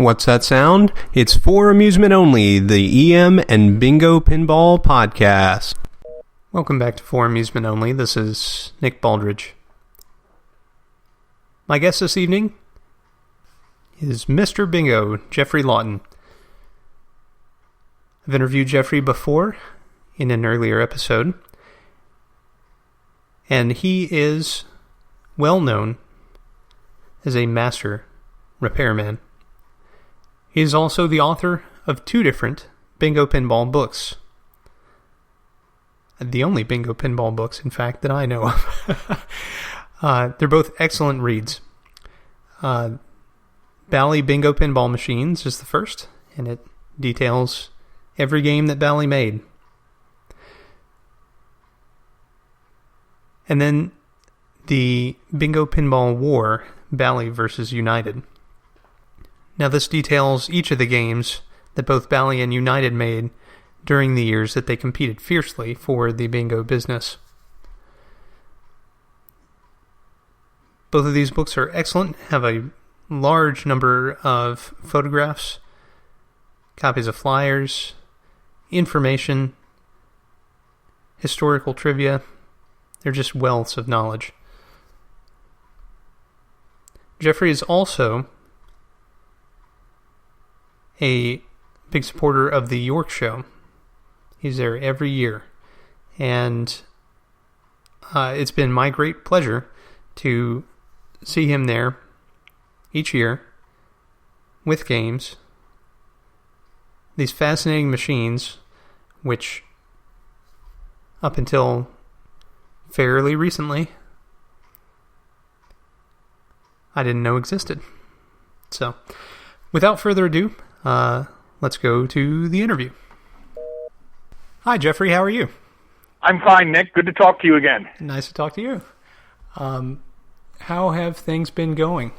What's that sound? It's for amusement only, the EM and Bingo Pinball Podcast. Welcome back to For Amusement Only. This is Nick Baldridge. My guest this evening is Mr. Bingo, Jeffrey Lawton. I've interviewed Jeffrey before in an earlier episode, and he is well known as a master repairman. He is also the author of 2 different Bingo Pinball books. The only Bingo Pinball books, in fact, that I know of. They're both excellent reads. Bally Bingo Pinball Machines is the first, and it details every game that Bally made. And then the Bingo Pinball War, Bally versus United. Now this details each of the games that both Bally and United made during the years that they competed fiercely for the bingo business. Both of these books are excellent, have a large number of photographs, copies of flyers, information, historical trivia. They're just wealths of knowledge. Jeffrey is also a big supporter of the York Show. He's there every year. And it's been my great pleasure to see him there each year with games. These fascinating machines, which up until fairly recently I didn't know existed. So, without further ado, let's go to the interview. Hi, Jeffrey. How are you? I'm fine, Nick. Good to talk to you again. Nice to talk to you. How have things been going?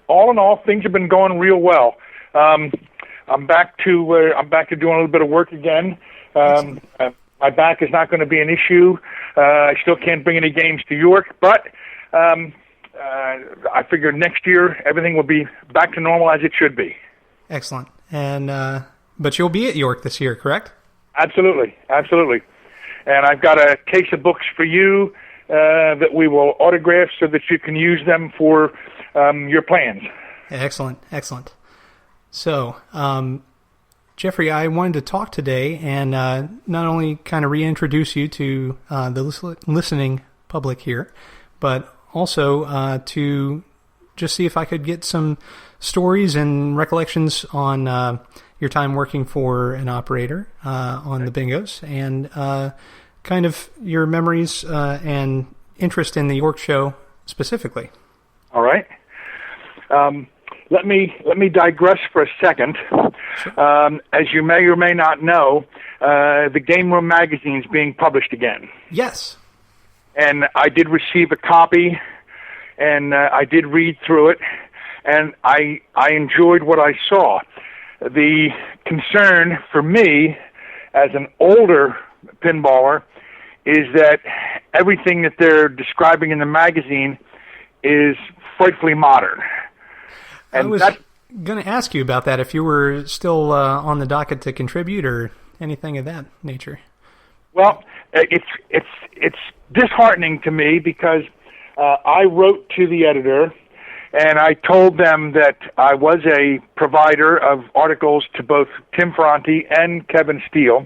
All in all, things have been going real well. I'm back to doing a little bit of work again. My back is not going to be an issue. I still can't bring any games to York, but I figure next year everything will be back to normal as it should be. Excellent. And but you'll be at York this year, correct? Absolutely. And I've got a case of books for you that we will autograph so that you can use them for your plans. Excellent. So, Jeffrey, I wanted to talk today and not only kind of reintroduce you to the listening public here, but also to just see if I could get some stories and recollections on your time working for an operator on the bingos, and kind of your memories and interest in the York Show specifically. All right. Let me digress for a second. Sure. As you may or may not know, the Game Room magazine is being published again. Yes. And I did receive a copy, and I did read through it, and I enjoyed what I saw. The concern for me, as an older pinballer, is that everything that they're describing in the magazine is frightfully modern. And I was going to ask you about that, if you were still on the docket to contribute or anything of that nature. Well, it's disheartening to me because I wrote to the editor and I told them that I was a provider of articles to both Tim Ferranti and Kevin Steele.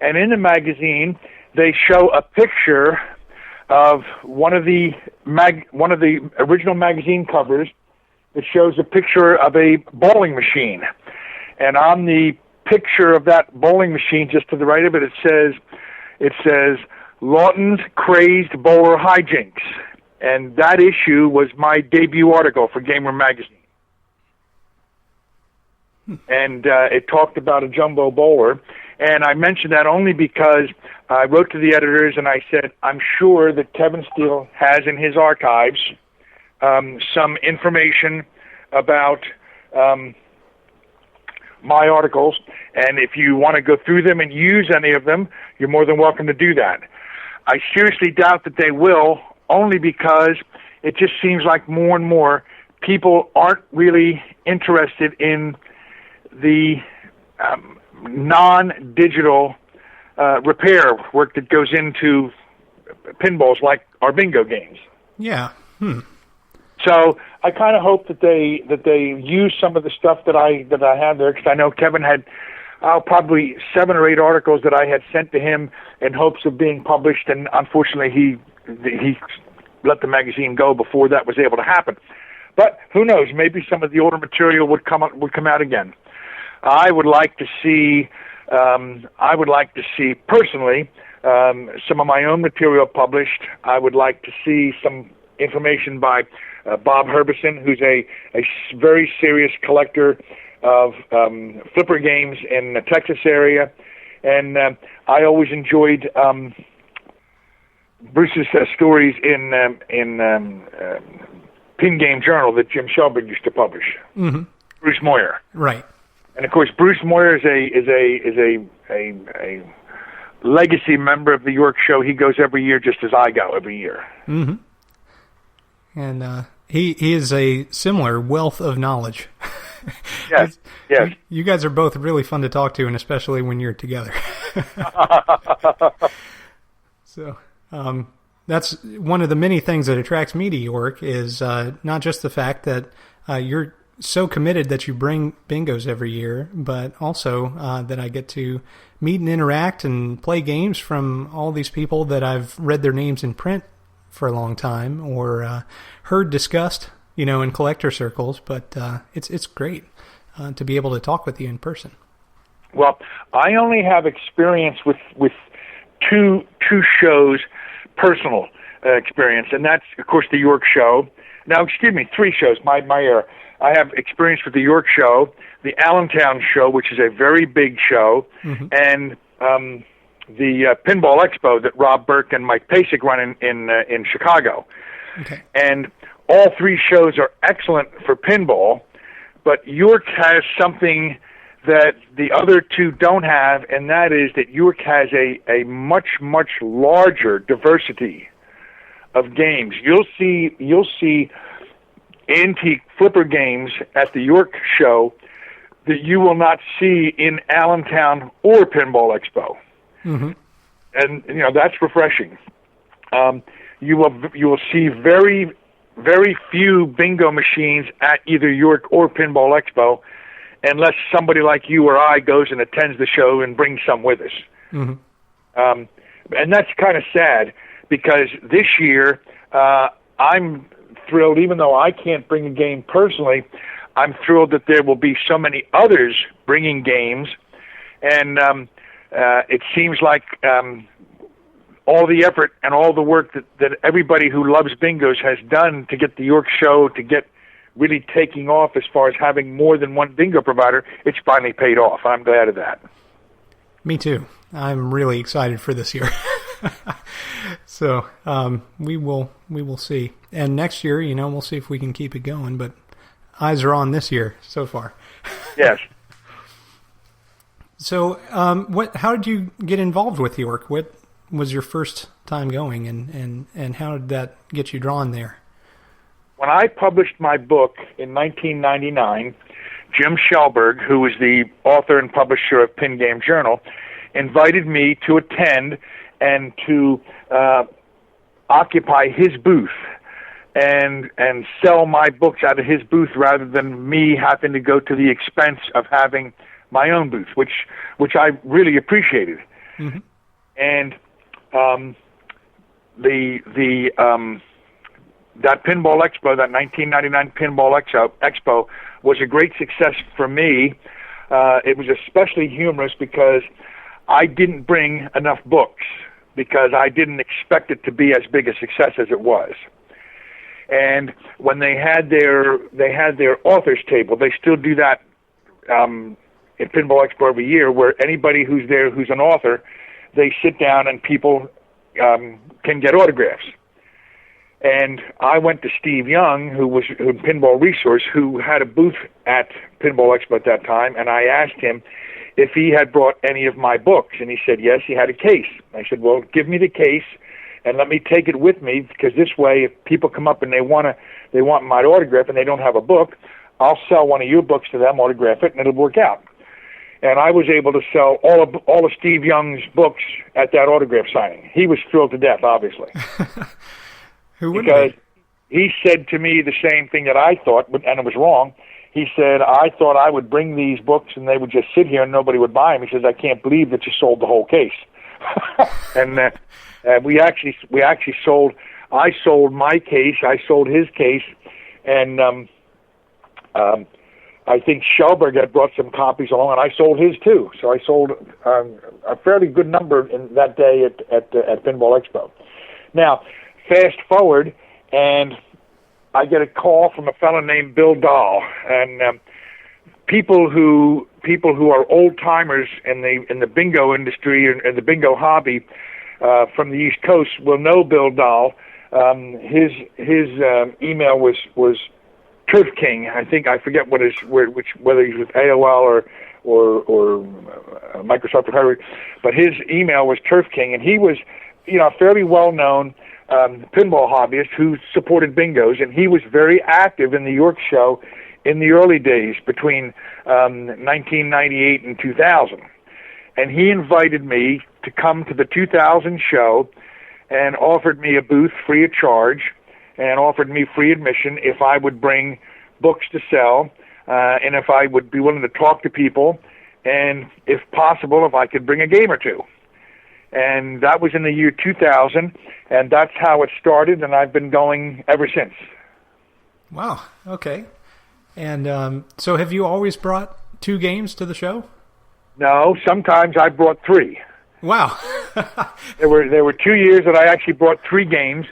And in the magazine, they show a picture of one of the original magazine covers that shows a picture of a bowling machine. And on the picture of that bowling machine, just to the right of it, it says Lawton's Crazed Bowler Hijinks. And that issue was my debut article for Game Room magazine. And it talked about a jumbo bowler. And I mentioned that only because I wrote to the editors and I said, I'm sure that Kevin Steele has in his archives some information about my articles, and if you want to go through them and use any of them, you're more than welcome to do that. I seriously doubt that they will, only because it just seems like more and more people aren't really interested in the non-digital repair work that goes into pinballs like our bingo games. Yeah. So I kind of hope that they use some of the stuff that I have there, because I know Kevin had probably 7 or 8 articles that I had sent to him in hopes of being published, and unfortunately he let the magazine go before that was able to happen. But who knows? Maybe some of the older material would come out again. I would like to see personally some of my own material published. I would like to see some information by Bob Herbison, who's a very serious collector of flipper games in the Texas area, and I always enjoyed Bruce's stories in Pin Game Journal that Jim Shelburne used to publish. Mm-hmm. Bruce Moyer, right? And of course, Bruce Moyer is a legacy member of the York Show. He goes every year, just as I go every year. Mm-hmm. And he is a similar wealth of knowledge. Yes. You guys are both really fun to talk to, and especially when you're together. So that's one of the many things that attracts me to York is not just the fact that you're so committed that you bring bingos every year, but also that I get to meet and interact and play games from all these people that I've read their names in print for a long time or heard discussed, in collector circles. But it's great to be able to talk with you in person. Well, I only have experience with two shows, personal experience, and that's, of course, the York Show. Now, excuse me, 3 shows, my error. I have experience with the York Show, the Allentown Show, which is a very big show, mm-hmm. and the Pinball Expo that Rob Burke and Mike Pasek run in Chicago. Okay. And all 3 shows are excellent for pinball, but York has something that the other 2 don't have, and that is that York has a much, much larger diversity of games. You'll see antique flipper games at the York Show that you will not see in Allentown or Pinball Expo. Mm-hmm. And that's refreshing. You will see very, very few bingo machines at either York or Pinball Expo, unless somebody like you or I goes and attends the show and brings some with us. Mm-hmm. And that's kind of sad, because this year I'm thrilled, even though I can't bring a game personally, I'm thrilled that there will be so many others bringing games, and it seems like all the effort and all the work that everybody who loves bingos has done to get the York Show to get really taking off as far as having more than one bingo provider, it's finally paid off. I'm glad of that. Me too. I'm really excited for this year. So we will see. And next year, we'll see if we can keep it going. But eyes are on this year so far. Yes. So how did you get involved with York? What was your first time going, and how did that get you drawn there? When I published my book in 1999, Jim Shelburne, who was the author and publisher of Pin Game Journal, invited me to attend and to occupy his booth and sell my books out of his booth rather than me having to go to the expense of having my own booth, which I really appreciated. Mm-hmm. And that Pinball Expo, that 1999 Pinball Expo, was a great success for me. It was especially humorous because I didn't bring enough books, because I didn't expect it to be as big a success as it was. And when they had their authors table, they still do that in Pinball Expo every year, where anybody who's there who's an author, they sit down and people can get autographs. And I went to Steve Young, who was Pinball Resource, who had a booth at Pinball Expo at that time, and I asked him if he had brought any of my books, and he said yes, he had a case. I said, well, give me the case, and let me take it with me, because this way, if people come up and they want my autograph and they don't have a book, I'll sell one of your books to them, autograph it, and it'll work out. And I was able to sell all of Steve Young's books at that autograph signing. He was thrilled to death, obviously. Who wouldn't because be? He said to me the same thing that I thought, and it was wrong. He said, I thought I would bring these books and they would just sit here and nobody would buy them. He says, I can't believe that you sold the whole case. And we actually sold, I sold my case, I sold his case, and I think Schellberg had brought some copies along, and I sold his too. So I sold a fairly good number in that day at Pinball Expo. Now, fast forward, and I get a call from a fellow named Bill Dahl, and people who are old timers in the bingo industry and the bingo hobby from the East Coast will know Bill Dahl. His email was Turf King. I forget whether he's with AOL or Microsoft or whatever, but his email was Turf King, and he was, a fairly well-known pinball hobbyist who supported bingos, and he was very active in the York show in the early days between 1998 and 2000. And he invited me to come to the 2000 show and offered me a booth free of charge, and offered me free admission if I would bring books to sell, and if I would be willing to talk to people, and if possible, if I could bring a game or two. And that was in the year 2000, and that's how it started, and I've been going ever since. Wow, okay. And so have you always brought 2 games to the show? No, sometimes I brought 3. Wow. There were 2 years that I actually brought 3 games,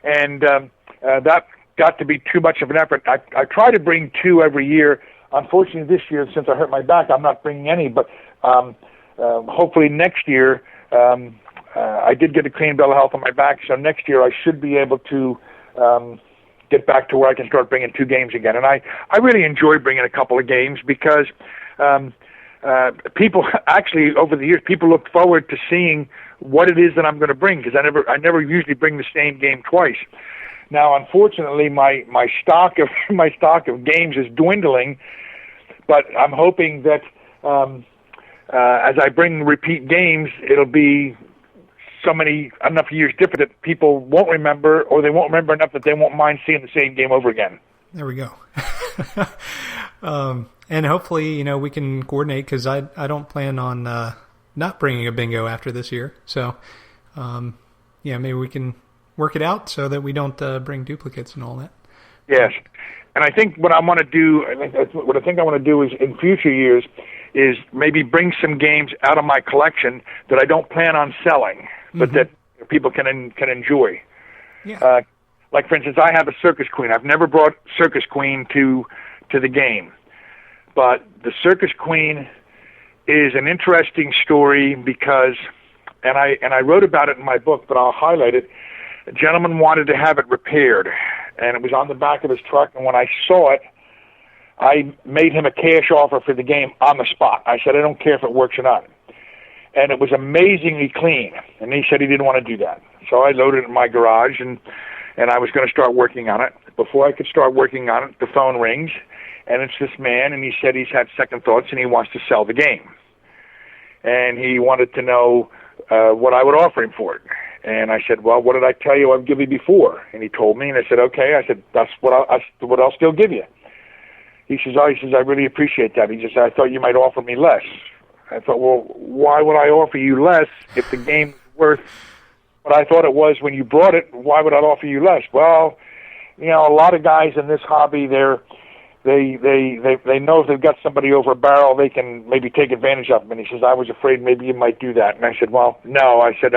and that got to be too much of an effort. I try to bring 2 every year. Unfortunately, this year, since I hurt my back, I'm not bringing any, but hopefully next year, I did get a clean bill of health on my back, so next year I should be able to get back to where I can start bringing 2 games again. And I really enjoy bringing a couple of games because people, actually, over the years, people look forward to seeing what it is that I'm going to bring, because I never usually bring the same game twice. Now, unfortunately, my stock of games is dwindling, but I'm hoping that as I bring repeat games, it'll be enough years different that people won't remember, or they won't remember enough that they won't mind seeing the same game over again. There we go. And hopefully, we can coordinate, because I don't plan on not bringing a bingo after this year. So, maybe we can work it out so that we don't bring duplicates and all that. Yes. And I think what I want to do is in future years is maybe bring some games out of my collection that I don't plan on selling, but that people can enjoy. Yeah. Like, for instance, I have a Circus Queen. I've never brought Circus Queen to the game, but the Circus Queen is an interesting story because, and I wrote about it in my book, but I'll highlight it. A gentleman wanted to have it repaired, and it was on the back of his truck, and when I saw it, I made him a cash offer for the game on the spot. I said, I don't care if it works or not. And it was amazingly clean, and he said he didn't want to do that. So I loaded it in my garage, and I was going to start working on it. Before I could start working on it, the phone rings, and it's this man, and he said he's had second thoughts, and he wants to sell the game. And he wanted to know what I would offer him for it. And I said, well, what did I tell you I'd give you before? And he told me, and I said, okay. I said, that's what I'll still give you. He says, I really appreciate that. He says, I thought you might offer me less. I thought, well, why would I offer you less if the game is worth what I thought it was when you brought it? Why would I offer you less? Well, a lot of guys in this hobby, they know if they've got somebody over a barrel, they can maybe take advantage of them. And he says, I was afraid maybe you might do that. And I said, well, no. I said,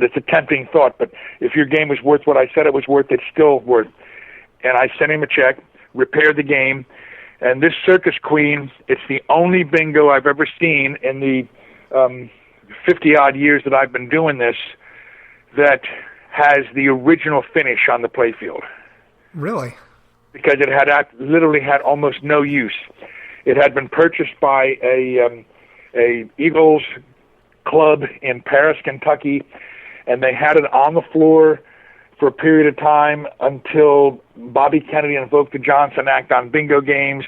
it's a tempting thought, but if your game was worth what I said it was worth, it's still worth. And I sent him a check, repaired the game, and this Circus Queen, it's the only bingo I've ever seen in the 50-odd years that I've been doing this that has the original finish on the playfield. Really? Because it had literally had almost no use. It had been purchased by a Eagles club in Paris, Kentucky, and they had it on the floor for a period of time until Bobby Kennedy invoked the Johnson Act on bingo games,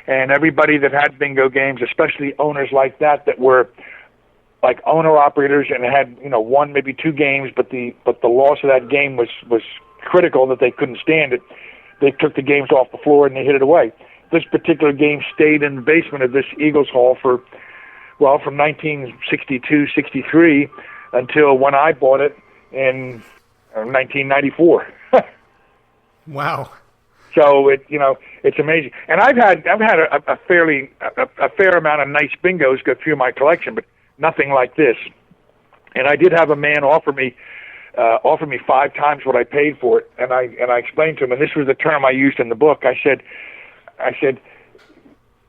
and everybody that had bingo games, especially owners like that were like owner-operators and had, one, maybe two games, but the loss of that game was critical, that they couldn't stand it. They took the games off the floor and they hid it away. This particular game stayed in the basement of this Eagles Hall from 1962, 63 until when I bought it in 1994. Wow. So it's amazing. And I've had a fair amount of nice bingos go through my collection, but nothing like this. And I did have a man offer me 5 times what I paid for it, and I explained to him, and this was the term I used in the book. I said,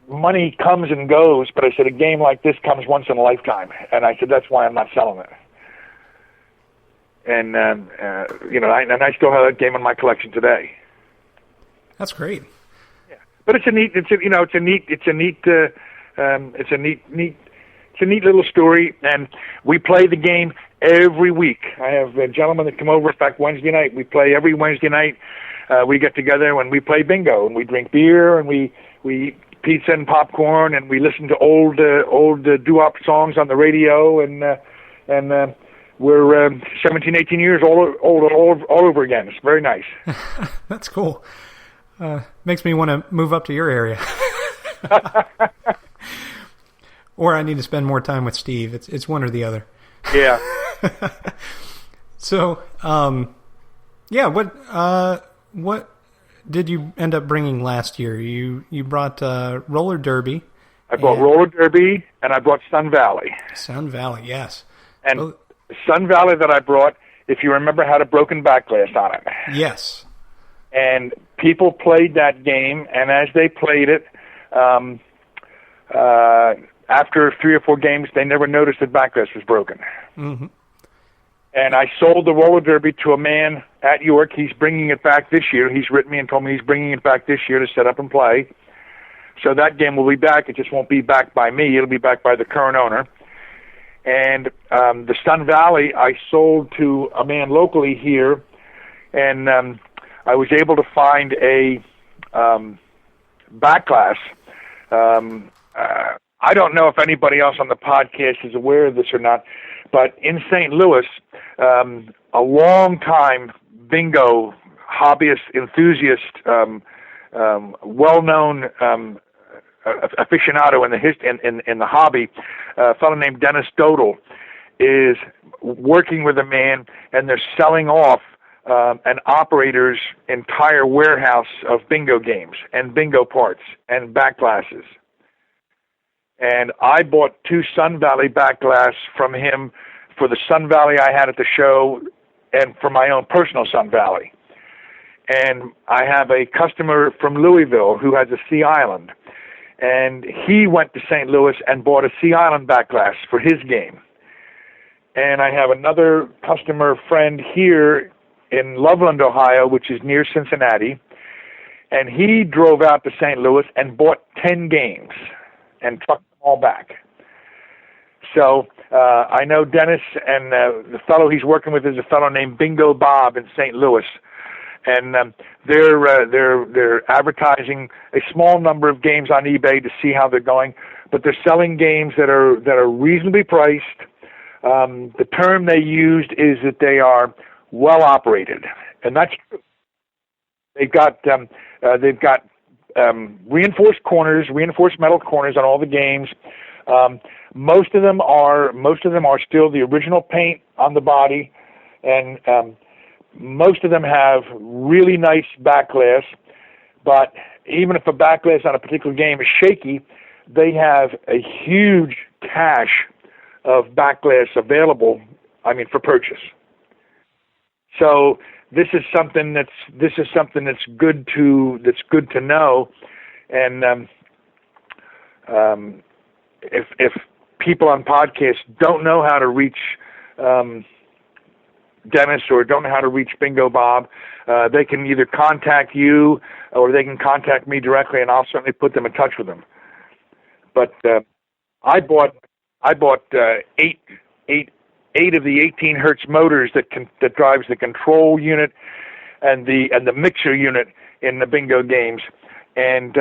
money comes and goes, but I said a game like this comes once in a lifetime, and I said that's why I'm not selling it. And and I still have that game in my collection today. That's great. Yeah, but it's a neat little story, and we play the game every week. I have gentlemen that come over. In fact, Wednesday night we play every Wednesday night. We get together and we play bingo, and we drink beer, and we eat pizza and popcorn, and we listen to old doo-wop songs on the radio, and we're 17, 18 years old all over again. It's very nice. That's cool. Makes me want to move up to your area. Or I need to spend more time with Steve. It's one or the other. Yeah. So, what did you end up bringing last year? You brought roller derby. I brought roller derby, and I brought Sun Valley. Sun Valley, yes. And Sun Valley that I brought, if you remember, had a broken back glass on it. Yes. And people played that game, and as they played it, after 3 or 4 games, they never noticed that back glass was broken. Mm-hmm. And I sold the roller derby to a man at York. He's bringing it back this year. He's written me and told me he's bringing it back this year to set up and play. So that game will be back. It just won't be back by me. It'll be back by the current owner. And the Sun Valley I sold to a man locally here, and I was able to find a back glass. I don't know if anybody else on the podcast is aware of this or not, but in St. Louis, a long-time bingo hobbyist, enthusiast, well-known aficionado in the hobby, a fellow named Dennis Dodel, is working with a man, and they're selling off an operator's entire warehouse of bingo games and bingo parts and back glasses. And I bought 2 Sun Valley back glass from him for the Sun Valley I had at the show and for my own personal Sun Valley. And I have a customer from Louisville who has a Sea Island. And he went to St. Louis and bought a Sea Island back glass for his game. And I have another customer friend here in Loveland, Ohio, which is near Cincinnati. And he drove out to St. Louis and bought 10 games and trucked them all back. So I know Dennis, and the fellow he's working with is a fellow named Bingo Bob in St. Louis, and they're advertising a small number of games on eBay to see how they're going, but they're selling games that are reasonably priced. The term they used is that they are well operated, and that's true. They've got reinforced corners, reinforced metal corners on all the games. Most of them are still the original paint on the body, and most of them have really nice back glass. But even if a back glass on a particular game is shaky, they have a huge cache of back glass available. For purchase. So this is something that's good to know, and if people on podcasts don't know how to reach Dennis or don't know how to reach Bingo Bob, they can either contact you or they can contact me directly, and I'll certainly put them in touch with them. But I bought 8 8 of the 18 hertz motors that drives the control unit and the mixer unit in the bingo games, and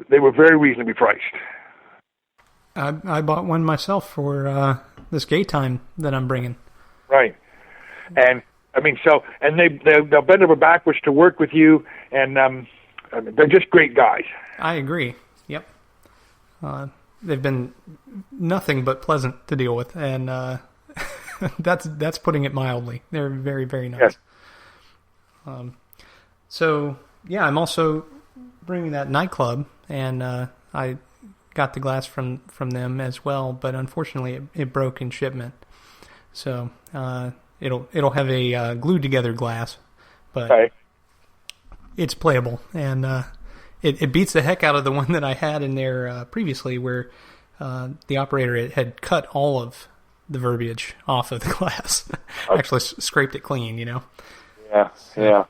they were very reasonably priced. I bought one myself for this gay time that I'm bringing. Right, and I mean, they'll bend over backwards to work with you, and they're just great guys. I agree. Yep. They've been nothing but pleasant to deal with, and that's putting it mildly. They're very, very nice. Yes. So yeah, I'm also bringing that nightclub, and I got the glass from them as well, but unfortunately it broke in shipment. So it'll have a glued together glass, but it's playable, and it beats the heck out of the one that I had in there previously, where the operator had cut all of the verbiage off of the glass. Actually scraped it clean, Yeah, yeah.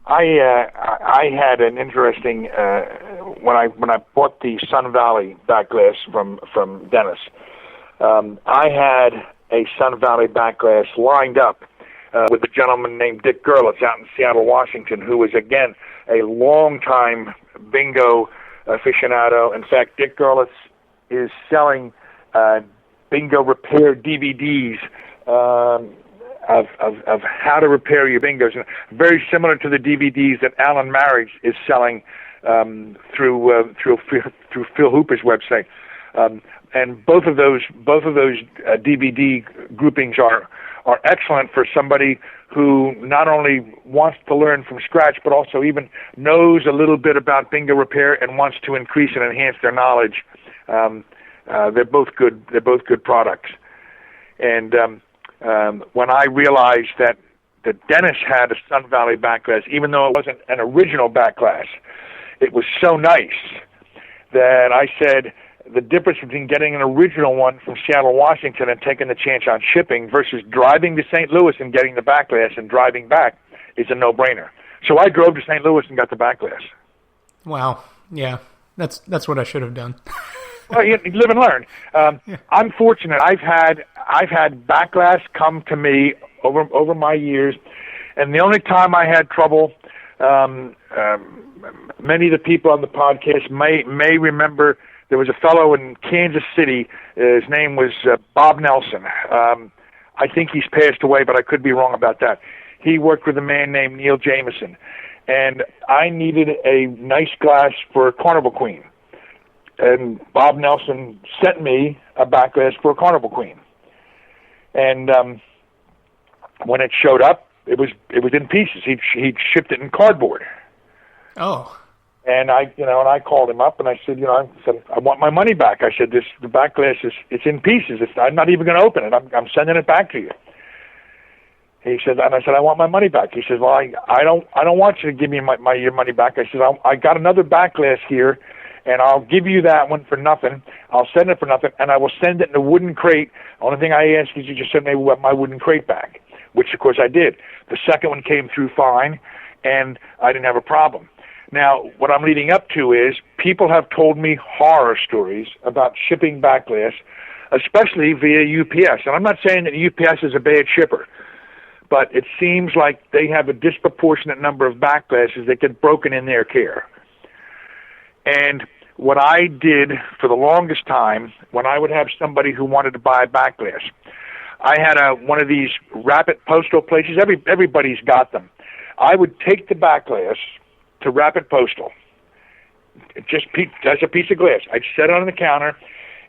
I had an interesting when I bought the Sun Valley back glass from Dennis. I had a Sun Valley back glass lined up with a gentleman named Dick Gerlitz out in Seattle, Washington, who was again a longtime bingo aficionado. In fact, Dick Gerlitz is selling bingo repair DVDs of how to repair your bingos, very similar to the DVDs that Alan Marriage is selling through Phil Hooper's website. And both of those DVD groupings are excellent for somebody who not only wants to learn from scratch, but also even knows a little bit about bingo repair and wants to increase and enhance their knowledge. They're both good. They're both good products. And when I realized that Dennis had a Sun Valley back glass, even though it wasn't an original back glass, it was so nice that I said, the difference between getting an original one from Seattle, Washington, and taking the chance on shipping versus driving to St. Louis and getting the back glass and driving back is a no-brainer. So I drove to St. Louis and got the back glass. Wow. Yeah. That's what I should have done. Well, you live and learn. Yeah. I'm fortunate. I've had back glass come to me over my years, and the only time I had trouble, many of the people on the podcast may remember. There was a fellow in Kansas City. His name was Bob Nelson. I think he's passed away, but I could be wrong about that. He worked with a man named Neil Jameson, and I needed a nice glass for Carnival Queen. And Bob Nelson sent me a back glass for a Carnival Queen. And when it showed up, it was in pieces. He'd shipped it in cardboard. Oh. And I called him up and I said, I want my money back. I said, the back glass it's in pieces. I'm not even going to open it. I'm sending it back to you. He said, and I said, I want my money back. He says, well, I don't want you to give me your money back. I said, I got another back glass here, and I'll give you that one for nothing. I'll send it for nothing, and I will send it in a wooden crate. The only thing I ask is you just send me my wooden crate back, which of course I did. The second one came through fine, and I didn't have a problem. Now, what I'm leading up to is people have told me horror stories about shipping back glass, especially via UPS. And I'm not saying that UPS is a bad shipper, but it seems like they have a disproportionate number of back glasses that get broken in their care. And what I did for the longest time, when I would have somebody who wanted to buy a back glass, I had one of these rapid postal places. Everybody's got them. I would take the back glass to Rapid Postal, just as a piece of glass. I'd set it on the counter,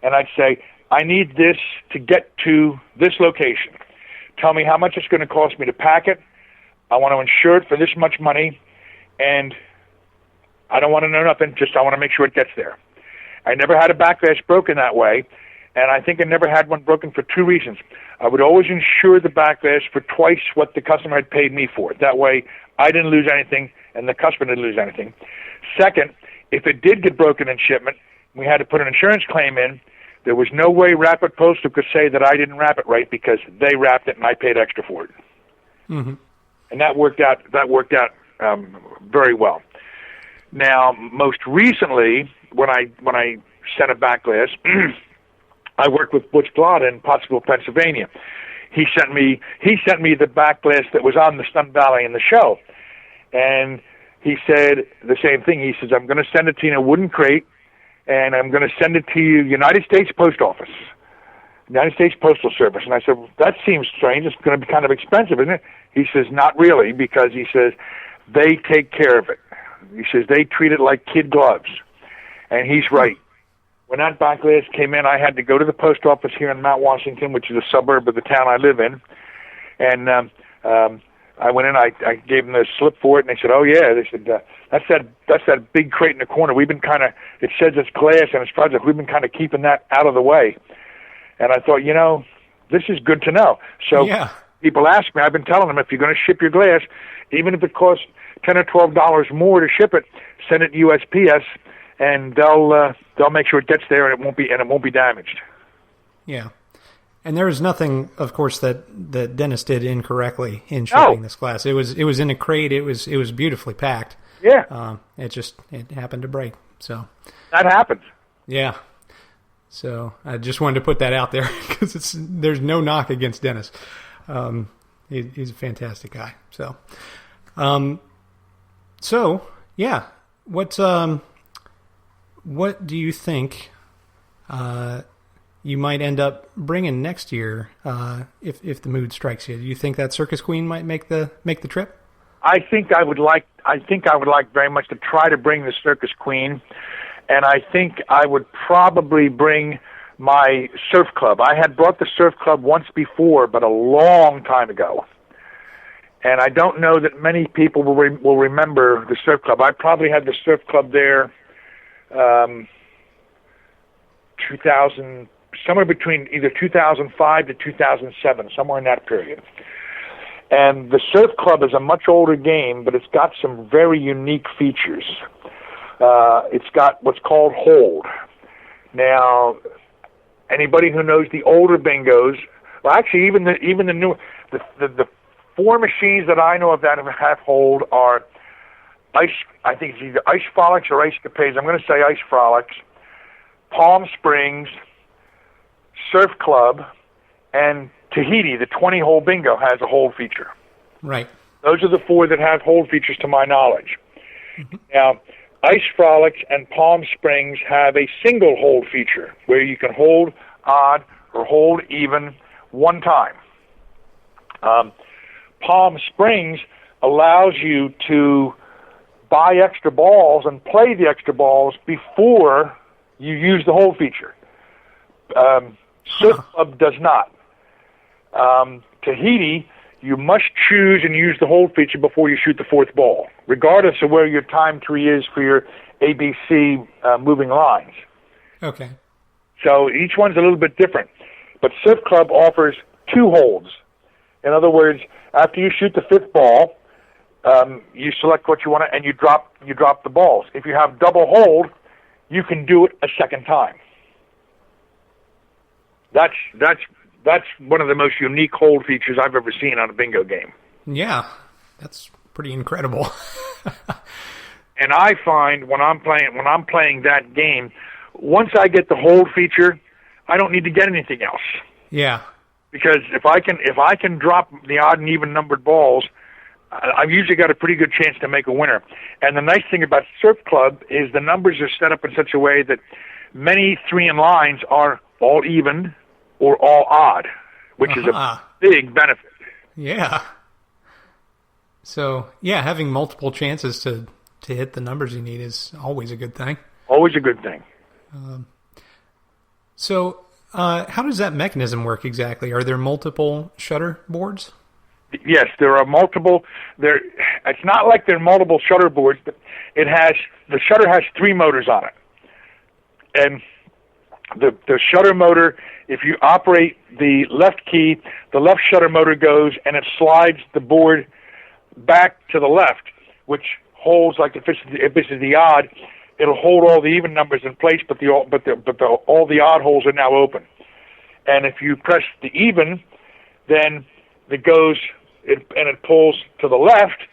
and I'd say, I need this to get to this location. Tell me how much it's going to cost me to pack it. I want to insure it for this much money, and I don't want to know nothing, just I want to make sure it gets there. I never had a back glass broken that way, and I think I never had one broken for two reasons. I would always insure the back glass for twice what the customer had paid me for it. That way, I didn't lose anything, and the customer didn't lose anything. Second, if it did get broken in shipment, we had to put an insurance claim in. There was no way Rapid Postal could say that I didn't wrap it right because they wrapped it and I paid extra for it. Mm-hmm. And that worked out very well. Now, most recently, when I sent a back glass, I worked with Butch Glotta in Pottsville, Pennsylvania. He sent me the back glass that was on the Sun Valley in the show, and he said the same thing. He says, I'm going to send it to you in a wooden crate, and I'm going to send it to you United States Post Office, United States Postal Service. And I said, well, that seems strange. It's going to be kind of expensive, isn't it? He says, not really, because he says they take care of it. He says they treat it like kid gloves. And he's right. When that back glass came in, I had to go to the post office here in Mount Washington, which is a suburb of the town I live in. And I went in, I gave them the slip for it, and they said, oh, yeah. They said, that's that big crate in the corner. We've been kind of, it says it's glass and it's project. We've been kind of keeping that out of the way. And I thought, this is good to know. So people ask me, I've been telling them, if you're going to ship your glass, even if it costs $10 or $12 more to ship it, send it USPS, and they'll make sure it gets there and it won't be damaged. Yeah. And there was nothing, of course, that Dennis did incorrectly in shipping this glass. It was in a crate. It was beautifully packed. Yeah. It happened to break. So that happens. Yeah. So I just wanted to put that out there because there's no knock against Dennis. He's a fantastic guy. So, yeah. What do you think you might end up bringing next year if the mood strikes you? Do you think that Circus Queen might make the trip? I think I would like very much to try to bring the Circus Queen, and I think I would probably bring my surf club. I had brought the surf club once before, but a long time ago. And I don't know that many people will remember the surf club. I probably had the surf club there 2000, somewhere between either 2005 to 2007, somewhere in that period. And the surf club is a much older game, but it's got some very unique features. It's got what's called hold. Now, anybody who knows the older bingos, well, actually, even the new, the four machines that I know of that have hold are Ice. I think it's either Ice Frolics or Ice Capades. I'm going to say Ice Frolics, Palm Springs, Surf Club, and Tahiti. The 20-hole bingo has a hold feature. Right. Those are the four that have hold features, to my knowledge. Mm-hmm. Now, Ice Frolics and Palm Springs have a single hold feature where you can hold odd or hold even one time. Palm Springs allows you to buy extra balls and play the extra balls before you use the hold feature. Surf Club does not. Tahiti, you must choose and use the hold feature before you shoot the fourth ball, regardless of where your time tree is for your ABC moving lines. Okay. So each one's a little bit different. But Surf Club offers two holds. In other words, after you shoot the fifth ball, you select what you want to, and you drop the balls. If you have double hold, you can do it a second time. That's one of the most unique hold features I've ever seen on a bingo game. Yeah, that's pretty incredible. And I find when I'm playing that game, once I get the hold feature, I don't need to get anything else. Yeah. Because if I can drop the odd and even numbered balls, I've usually got a pretty good chance to make a winner. And the nice thing about Surf Club is the numbers are set up in such a way that many 3-in lines are all even or all odd, which is a big benefit. Yeah. So, yeah, having multiple chances to hit the numbers you need is always a good thing. Always a good thing. How does that mechanism work exactly? Are there multiple shutter boards? Yes, there are multiple. It's not like there are multiple shutter boards, but the shutter has 3 motors on it. And the shutter motor, if you operate the left key, the left shutter motor goes and it slides the board back to the left, which holds, like if this is the odd, it'll hold all the even numbers in place, but all the odd holes are now open. And if you press the even, then it pulls to the left,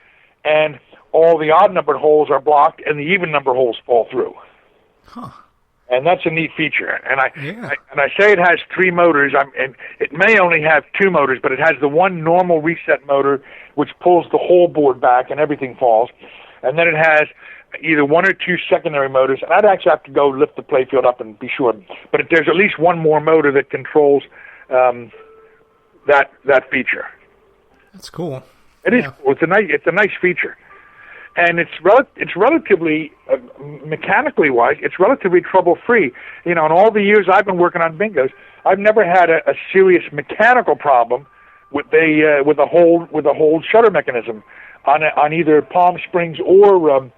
and all the odd numbered holes are blocked, and the even number holes fall through. Huh. And that's a neat feature. And Yeah. I say it has 3 motors. And it may only have 2 motors, but it has the one normal reset motor, which pulls the whole board back and everything falls. And then it has either 1 or 2 secondary motors. And I'd actually have to go lift the playfield up and be sure. But there's at least one more motor that controls that feature. That's cool. It is cool. It's a nice feature. And it's relatively, mechanically wise, it's relatively trouble-free. You know, in all the years I've been working on bingos, I've never had a serious mechanical problem with a hold shutter mechanism on either Palm Springs or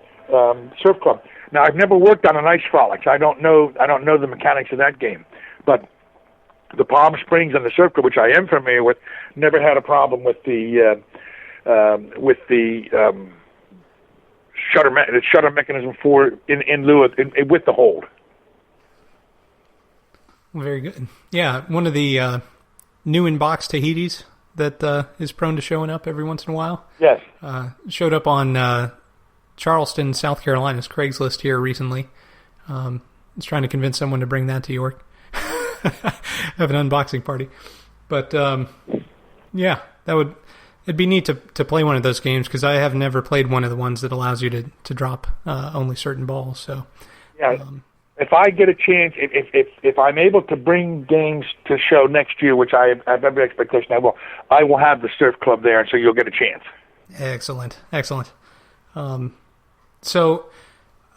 Surf Club. Now, I've never worked on an Ice Frolics. I don't know the mechanics of that game, but the Palm Springs and the Surf Club, which I am familiar with, never had a problem with the shutter mechanism for in lieu of with the hold. Very good. Yeah, one of the new in-box Tahitis that is prone to showing up every once in a while. Yes. Showed up on Charleston, South Carolina's Craigslist here recently. I was trying to convince someone to bring that to York. Have an unboxing party. But, yeah, it'd be neat to play one of those games because I have never played one of the ones that allows you to drop only certain balls. So, yeah. If I get a chance, if I'm able to bring games to show next year, which I have every expectation I will have the Surf Club there, and so you'll get a chance. Excellent. So,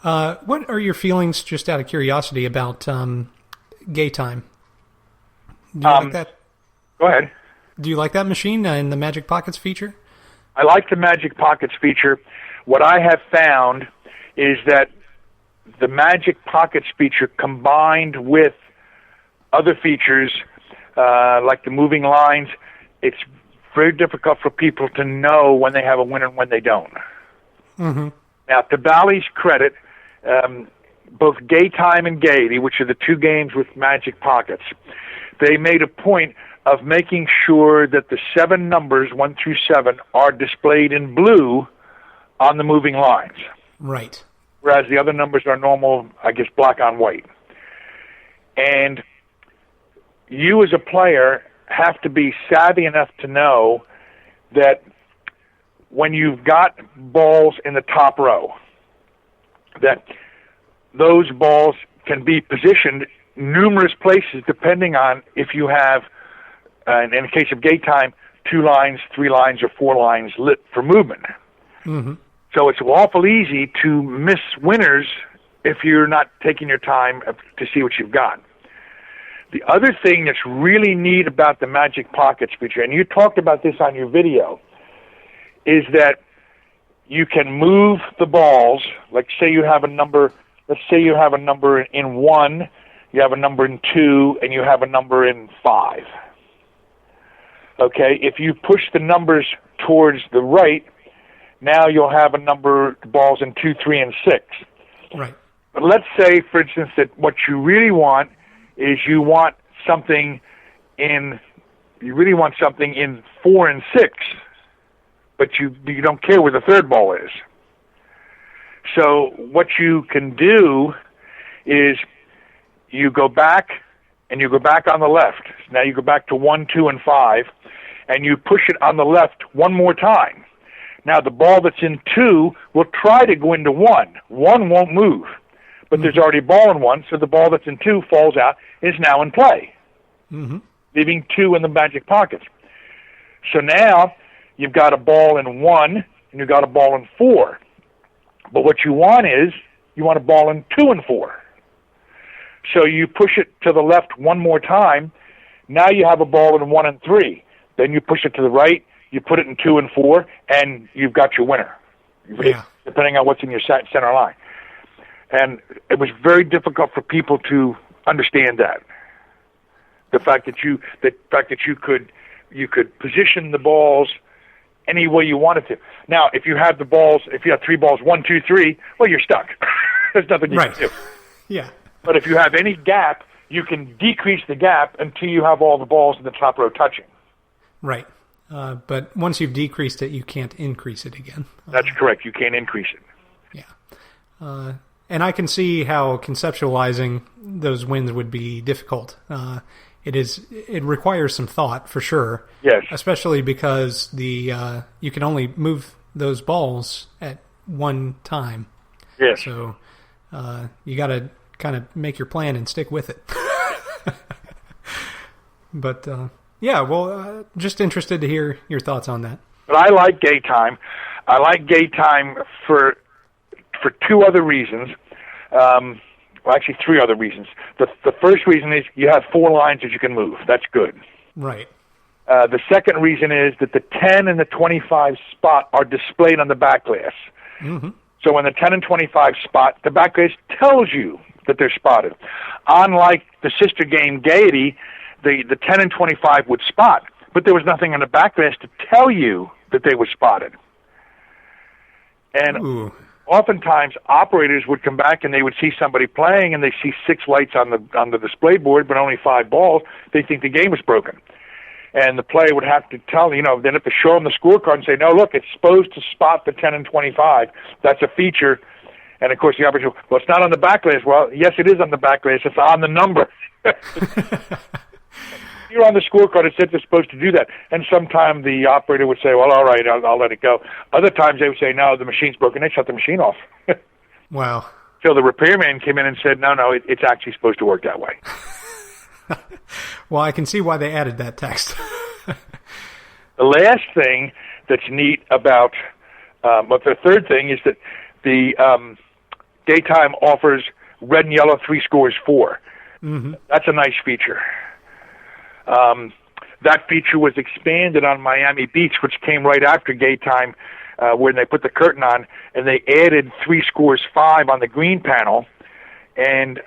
what are your feelings, just out of curiosity, about Gay Time? Do you like that? Go ahead. Do you like that machine and the Magic Pockets feature? I like the Magic Pockets feature. What I have found is that the Magic Pockets feature combined with other features like the moving lines, it's very difficult for people to know when they have a winner and when they don't. Mm-hmm. Now, to Bally's credit, both Gay Time and Gaiety, which are the 2 games with Magic Pockets, they made a point of making sure that the 7 numbers, 1 through 7, are displayed in blue on the moving lines. Right. Whereas the other numbers are normal, I guess, black on white. And you as a player have to be savvy enough to know that when you've got balls in the top row, that those balls can be positioned numerous places depending on if you have, in the case of Gay Time, 2 lines, 3 lines, or 4 lines lit for movement. Mm-hmm. So it's awful easy to miss winners if you're not taking your time to see what you've got. The other thing that's really neat about the Magic Pockets feature, and you talked about this on your video, is that you can move the balls. Like, say you have a number. Let's say you have a number in 1, you have a number in 2, and you have a number in 5. Okay, if you push the numbers towards the right, now you'll have a number balls in 2, 3, and 6. Right. But let's say, for instance, that what you really want is you want something in 4 and 6, but you don't care where the third ball is. So what you can do is you go back and you go back on the left. Now you go back to 1, 2, and 5, and you push it on the left one more time. Now the ball that's in 2 will try to go into 1. 1 won't move, but there's already a ball in 1, so the ball that's in 2 falls out, is now in play, leaving 2 in the Magic Pockets. So now you've got a ball in 1, and you've got a ball in 4. But what you want is, you want a ball in 2 and 4. So you push it to the left one more time. Now you have a ball in 1 and 3. Then you push it to the right, you put it in 2 and 4, and you've got your winner, depending on what's in your center line. And it was very difficult for people to understand that. The fact that you could position the balls any way you wanted to. Now, if you have 3 balls, 1, 2, 3, well, you're stuck. There's nothing you can do. Yeah. But if you have any gap, you can decrease the gap until you have all the balls in the top row touching. Right. But once you've decreased it, you can't increase it again. That's correct. You can't increase it. Yeah. And I can see how conceptualizing those wins would be difficult. It requires some thought for sure. Yes. Especially because you can only move those balls at one time. Yes. So you got to kind of make your plan and stick with it. But just interested to hear your thoughts on that. But I like gay time. I like gay time for two other reasons. Actually, three other reasons. The first reason is you have 4 lines that you can move. That's good. Right. The second reason is that the 10 and the 25 spot are displayed on the back glass. Mm-hmm. So when the 10 and 25 spot, the back glass tells you that they're spotted. Unlike the sister game Gaiety, the 10 and 25 would spot, but there was nothing on the back glass to tell you that they were spotted. And oftentimes operators would come back and they would see somebody playing and they see 6 lights on the display board but only 5 balls. They think the game was broken. And the player would have to tell, they'd have to show them the scorecard and say, no, look, it's supposed to spot the 10 and 25. That's a feature. And, of course, the operator goes, well, it's not on the back glass. Well, yes, it is on the back glass. It's on the number. You're on the scorecard. It says it's supposed to do that. And sometimes the operator would say, well, all right, I'll let it go. Other times they would say, no, the machine's broken. They shut the machine off. Wow. So the repairman came in and said, no, it's actually supposed to work that way. Well, I can see why they added that text. The last thing that's neat about, but the third thing is that the daytime offers red and yellow 3 scores 4. Mm-hmm. That's a nice feature. That feature was expanded on Miami Beach, which came right after Gaytime, when they put the curtain on, and they added 3 scores 5 on the green panel, and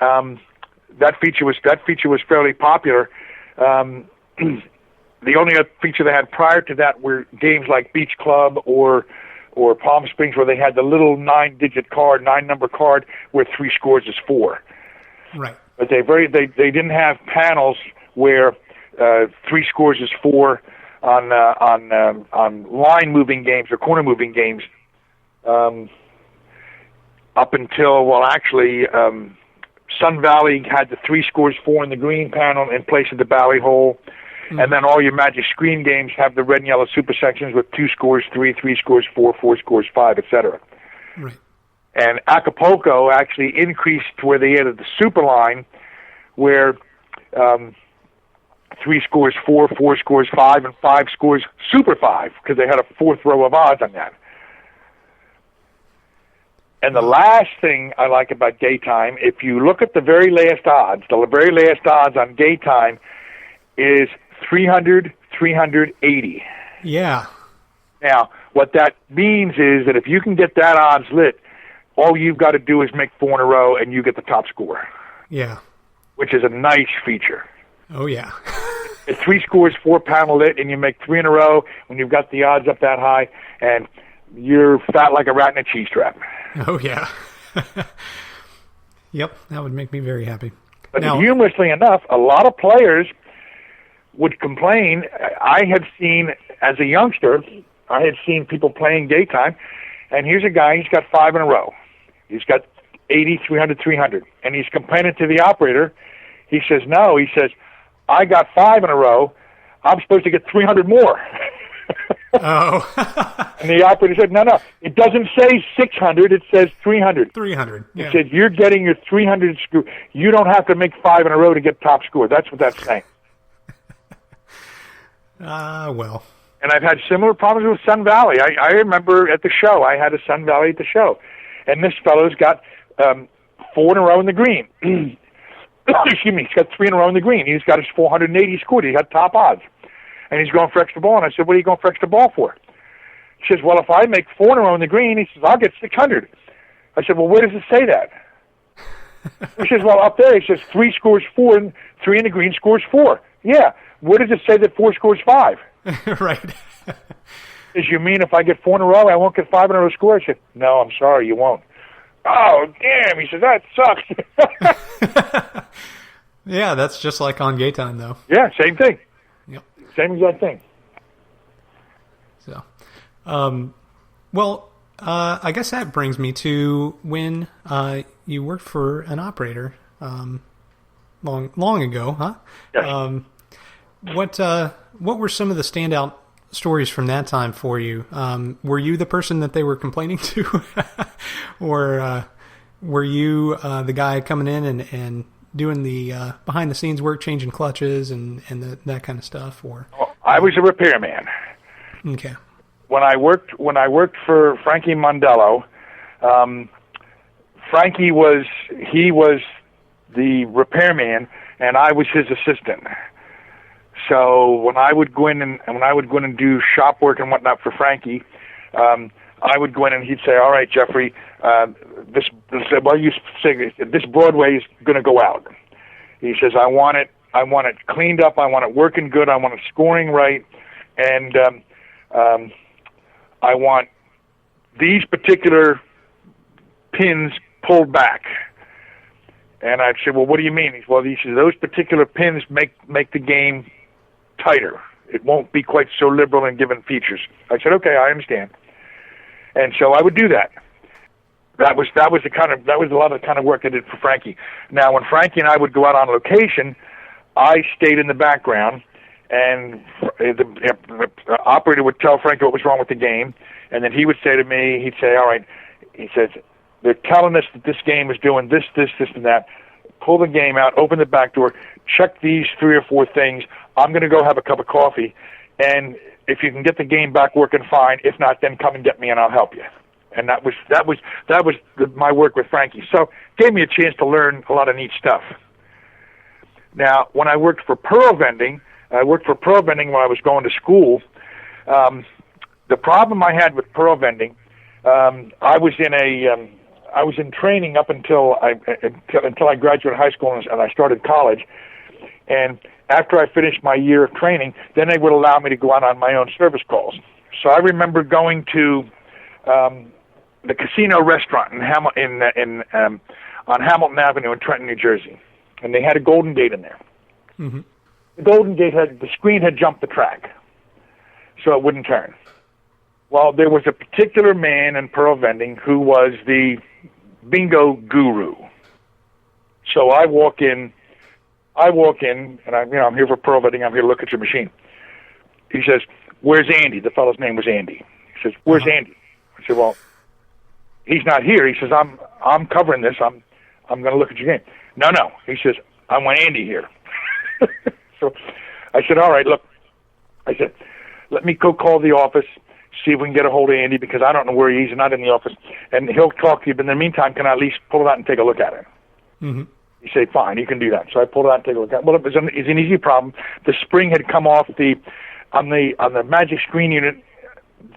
that feature was fairly popular. The only other feature they had prior to that were games like Beach Club or Palm Springs, where they had the little 9-number card where 3 scores is 4. Right. But they didn't have panels where 3 scores is 4 on line moving games or corner moving games. Up until Sun Valley had the 3 scores 4 in the green panel in place of the Bally hole. Mm-hmm. And then all your Magic Screen games have the red and yellow super sections with 2 scores 3, 3 scores 4, 4 scores 5, etc. Right. And Acapulco actually increased where they added the super line, where 3 scores 4, 4 scores 5, and 5 scores super 5, because they had a 4th row of odds on that. And the last thing I like about Gaytime, if you look at the very last odds on Gaytime is 300, 380. Yeah. Now, what that means is that if you can get that odds lit, all you've got to do is make 4 in a row and you get the top score. Yeah. Which is a nice feature. Oh, yeah. If 3 scores 4 panel lit and you make 3 in a row when you've got the odds up that high, and you're fat like a rat in a cheese trap. Oh, yeah. Yep, that would make me very happy. But humorously enough, a lot of players would complain. I had seen, as a youngster, people playing Gaytime, and here's a guy, he's got 5 in a row. He's got 80, 300, 300. And he's complaining to the operator. He says, no, I got 5 in a row. I'm supposed to get 300 more. Oh. And the operator said, no, it doesn't say 600, it says 300. 300, yeah. It said, you're getting your 300 score. You don't have to make 5 in a row to get top score. That's what that's saying. Well. And I've had similar problems with Sun Valley. I remember at the show, I had a Sun Valley at the show, and this fellow's got 4 in a row in the green. Excuse me, he's got 3 in a row in the green. He's got his 480 scored. He had top odds. And he's going for extra ball. And I said, what are you going for extra ball for? He says, well, if I make 4 in a row in the green, he says, I'll get 600. I said, well, where does it say that? He says, well, up there, it says 3 scores 4, and 3 in the green scores 4. Yeah. Where does it say that 4 scores 5? Right. Does you mean if I get 4 in a row, I won't get 5 in a row score? I said, no, I'm sorry, you won't. Oh, damn. He says, that sucks. Yeah, that's just like on Gaytime, though. Yeah, same thing. Yep. Same exact thing. So, I guess that brings me to when you worked for an operator long ago, huh? Yes. What were some of the standout stories from that time for you? Were you the person that they were complaining to, or were you the guy coming in and doing the behind the scenes work, changing clutches and that kind of stuff? Or I was a repairman. Okay. When I worked for Frankie Mondello, Frankie was the repairman, and I was his assistant. So when I would go in and do shop work and whatnot for Frankie, I would go in and he'd say, "All right, Jeffrey, this Broadway is going to go out." He says, I want it cleaned up. I want it working good. I want it scoring right, and I want these particular pins pulled back. And I'd say, "Well, what do you mean?" He says, "Those particular pins make the game tighter. It won't be quite so liberal in given features." I said, "Okay, I understand." And so I would do that. That was a lot of the kind of work I did for Frankie. Now, when Frankie and I would go out on location, I stayed in the background, and the operator would tell Frankie what was wrong with the game, and then he would say to me, he'd say, "All right," he says, "they're telling us that this game is doing this, and that. Pull the game out, open the back door, check these 3 or 4 things. I'm going to go have a cup of coffee, and if you can get the game back working, fine. If not, then come and get me, and I'll help you." And that was my work with Frankie. So it gave me a chance to learn a lot of neat stuff. Now, when I worked for pearl vending when I was going to school. The problem I had with pearl vending, I was in training up until I graduated high school and I started college. And after I finished my year of training, then they would allow me to go out on my own service calls. So I remember going to the Casino Restaurant on Hamilton Avenue in Trenton, New Jersey, and they had a Golden Gate in there. Mm-hmm. The Golden Gate the screen had jumped the track, so it wouldn't turn. Well, there was a particular man in pearl vending who was the bingo guru. So I walk in, and I'm here for pearl vending. I'm here to look at your machine. He says, "Where's Andy?" The fellow's name was Andy. He says, "Where's Andy?" I said, "Well, he's not here." He says, "I'm covering this. I'm going to look at your game." No. He says, "I want Andy here." So I said, "All right, look." I said, "Let me go call the office, see if we can get a hold of Andy, because I don't know where he is. He's not in the office, and he'll talk to you. But in the meantime, can I at least pull it out and take a look at it?" Mm-hmm. He said, "Fine, you can do that." So I pulled it out and take a look at it. Well, it's an easy problem. The spring had come off on the magic screen unit.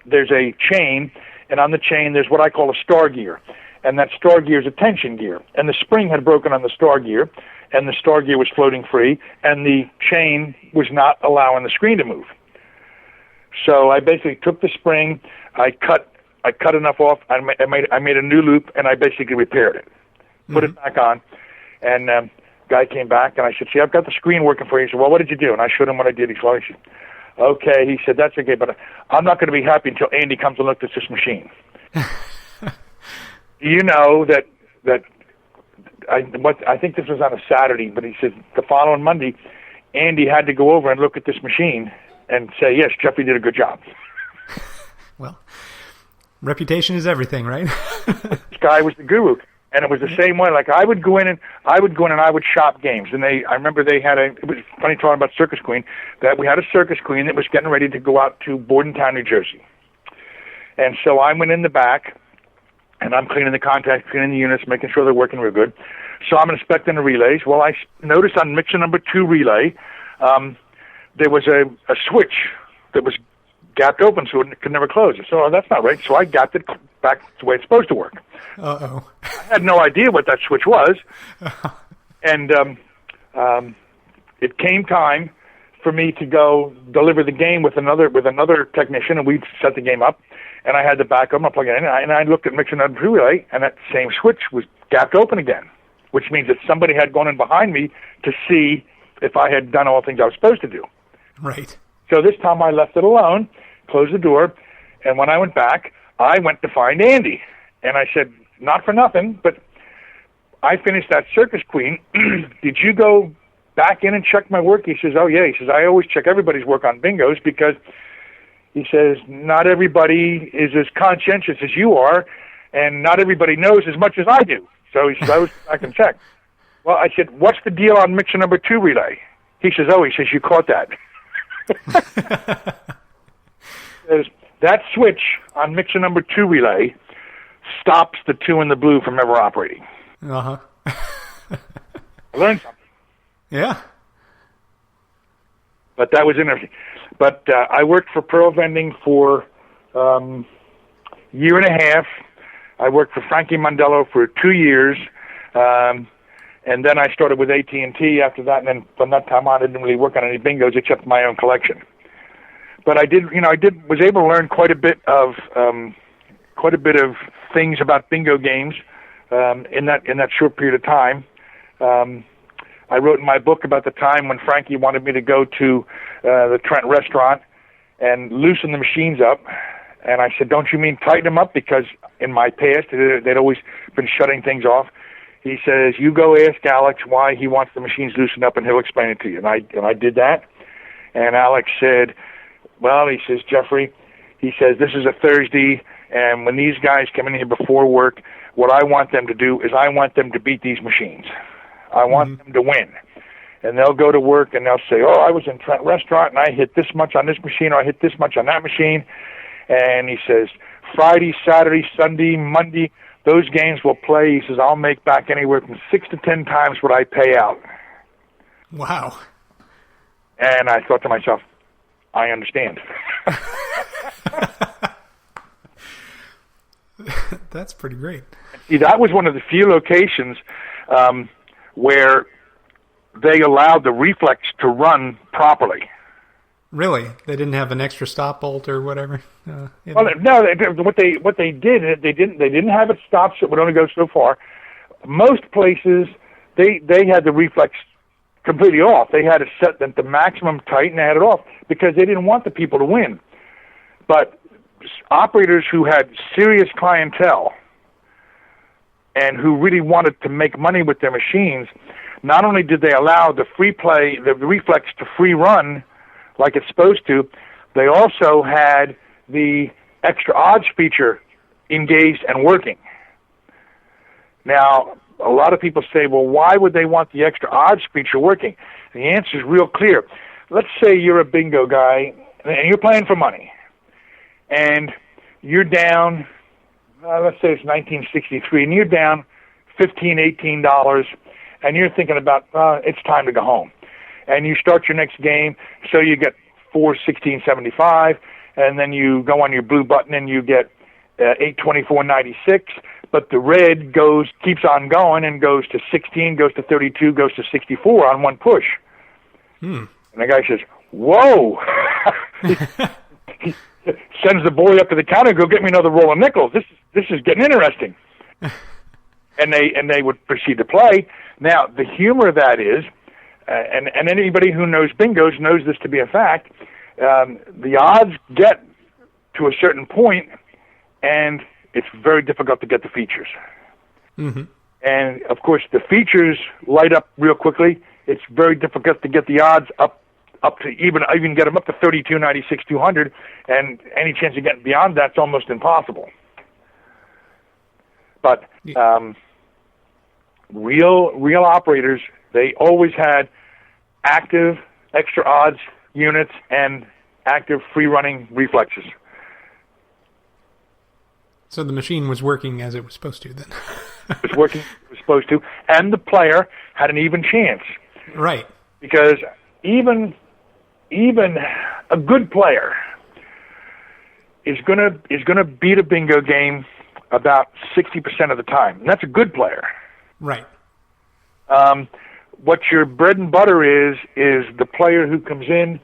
There's a chain, and on the chain there's what I call a star gear, and that star gear is a tension gear. And the spring had broken on the star gear, and the star gear was floating free, and the chain was not allowing the screen to move. So I basically took the spring, I cut enough off, I made a new loop, and I basically repaired it, put it back on, and guy came back, and I said, "See, I've got the screen working for you." He said, "Well, what did you do?" And I showed him what I did. He said, "Okay." He said, "That's okay, but I'm not going to be happy until Andy comes and looks at this machine." You know that I think this was on a Saturday, but he said the following Monday, Andy had to go over and look at this machine and say, "Yes, Jeffrey did a good job." Well, reputation is everything, right? This guy was the guru, and it was the same way. Like I would go in and I would shop games, and I remember it was funny talking about Circus Queen, that we had a Circus Queen that was getting ready to go out to Bordentown, New Jersey, and so I went in the back. And I'm cleaning the contacts, cleaning the units, making sure they're working real good. So I'm inspecting the relays. Well, I noticed on mixer number 2 relay, there was a switch that was gapped open, so it could never close. So that's not right. So I gapped it back the way it's supposed to work. Uh-oh. I had no idea what that switch was. And it came time for me to go deliver the game with another technician, and we set the game up. And I had to back up and plug it in, and I looked at mixer number 2 relay, and that same switch was gapped open again, which means that somebody had gone in behind me to see if I had done all the things I was supposed to do. Right. So this time I left it alone, closed the door, and when I went back, I went to find Andy. And I said, not for nothing, but I finished that Circus Queen. Did you go back in and check my work? He says, oh, yeah. He says, I always check everybody's work on bingos because, he says, not everybody is as conscientious as you are, and not everybody knows as much as I do. So he says, I can check. Well, I said, what's the deal on mixer number 2 relay? He says, you caught that. Says, that switch on mixer number 2 relay stops the 2 in the blue from ever operating. Uh-huh. I learned something. Yeah. But that was interesting. But I worked for Pearl Vending for year and a half. I worked for Frankie Mondello for 2 years. And then I started with AT&T after that. And then from that time on, I didn't really work on any bingos except my own collection. But I was able to learn quite a bit of things about bingo games in that short period of time. I wrote in my book about the time when Frankie wanted me to go to the Trent restaurant and loosen the machines up. And I said, don't you mean tighten them up? Because in my past, they'd always been shutting things off. He says, you go ask Alex why he wants the machines loosened up, and he'll explain it to you. And I did that. And Alex said, well, he says, Jeffrey, he says, this is a Thursday, and when these guys come in here before work, what I want them to do is I want them to beat these machines. I want them to win. And they'll go to work and they'll say, oh, I was in Trent Restaurant and I hit this much on this machine or I hit this much on that machine. And he says, Friday, Saturday, Sunday, Monday, those games will play. He says, I'll make back anywhere from 6 to 10 times what I pay out. Wow. And I thought to myself, I understand. That's pretty great. See, that was one of the few locations where they allowed the reflex to run properly. Really? They didn't have an extra stop bolt or whatever? Well, no. What they did, they didn't have it stopped, so it would only go so far. Most places, they had the reflex completely off. They had it set at the maximum tight, and they had it off because they didn't want the people to win. But operators who had serious clientele and who really wanted to make money with their machines, not only did they allow the free play, the reflex to free run like it's supposed to, they also had the extra odds feature engaged and working. Now, a lot of people say, well, why would they want the extra odds feature working? And the answer is real clear. Let's say you're a bingo guy and you're playing for money, and you're down, let's say it's 1963, and you're down $15, $18, and you're thinking about, it's time to go home. And you start your next game, so you get 4/16.75, and then you go on your blue button and you get 8/24.96, but the red keeps on going and goes to 16, goes to 32, goes to 64 on one push. And the guy says, whoa! He sends the boy up to the counter, go get me another roll of nickels. This is getting interesting. And they would proceed to play. Now, the humor of that is, and anybody who knows bingos knows this to be a fact, the odds get to a certain point, and it's very difficult to get the features. And, of course, the features light up real quickly. It's very difficult to get the odds up to even get them up to 32, 96, 200, and any chance of getting beyond that's almost impossible. But real operators, they always had active extra odds units and active free running reflexes. So the machine was working as it was supposed to then. It was working as it was supposed to, and the player had an even chance. Right. Because even a good player is gonna beat a bingo game about 60% of the time, and that's a good player. Right. What your bread and butter is the player who comes in,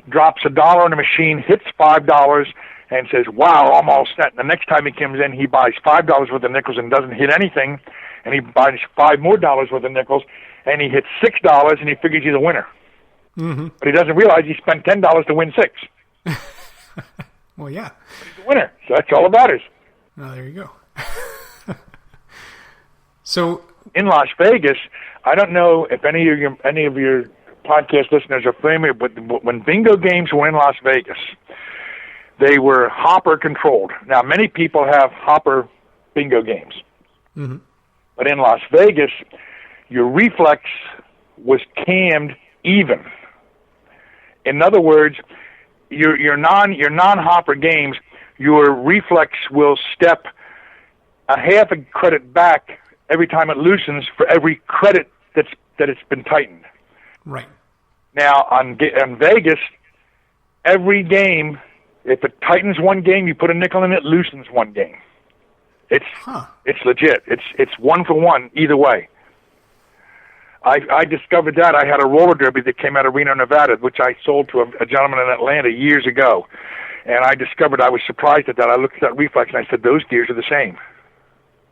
drops $1 on a machine, hits $5, and says, wow, I'm all set. And the next time he comes in, he buys $5 worth of nickels and doesn't hit anything, and he buys $5 more worth of nickels, and he hits $6, and he figures he's a winner. But he doesn't realize he spent $10 to win 6. Well, yeah. But he's a winner, so that's all that matters. Oh, there you go. So in Las Vegas, I don't know if any of your podcast listeners are familiar, but when bingo games were in Las Vegas, they were hopper controlled. Now, many people have hopper bingo games, but in Las Vegas, your reflex was cammed even. In other words, your non-hopper games, your reflex will step a half a credit back every time it loosens for every credit that it's been tightened. Right. Now on Vegas, every game, if it tightens one game, you put a nickel in it, loosens one game. It's legit. It's 1-for-1 either way. I discovered that. I had a roller derby that came out of Reno, Nevada, which I sold to a gentleman in Atlanta years ago. And I discovered, I was surprised at that. I looked at that reflex and I said, those gears are the same.